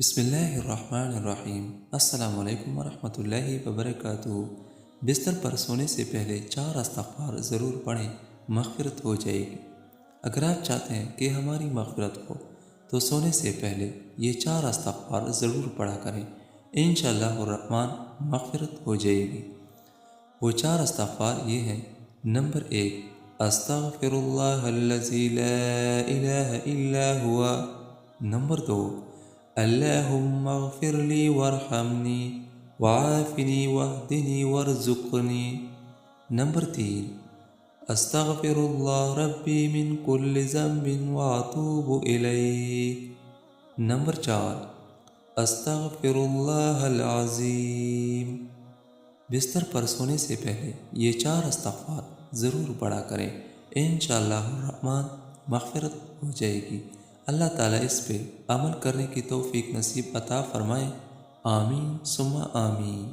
بسم اللہ الرحمن الرحیم۔ السلام علیکم ورحمۃ اللہ وبرکاتہ۔ بستر پر سونے سے پہلے 4 استغفار ضرور پڑھیں، مغفرت ہو جائے گی۔ اگر آپ چاہتے ہیں کہ ہماری مغفرت ہو تو سونے سے پہلے یہ 4 استغفار ضرور پڑھا کریں، انشاءاللہ الرحمن مغفرت ہو جائے گی۔ وہ 4 استغفار یہ ہیں۔ نمبر 1، استغفر اللہ الذی لا الہ الا ہوا۔ نمبر 2، اللہم اغفر لی وارحمنی وعافنی واہدنی وارزقنی۔ نمبر 3، استغفر اللہ ربی من کل ذنب واتوب الیہ۔ نمبر 4، استغفر اللہ العظیم۔ بستر پر سونے سے پہلے یہ 4 استغفار ضرور پڑھا کریں، انشاءاللہ الرحمن مغفرت ہو جائے گی۔ اللہ تعالیٰ اس پہ عمل کرنے کی توفیق نصیب عطا فرمائے، آمین ثم آمین۔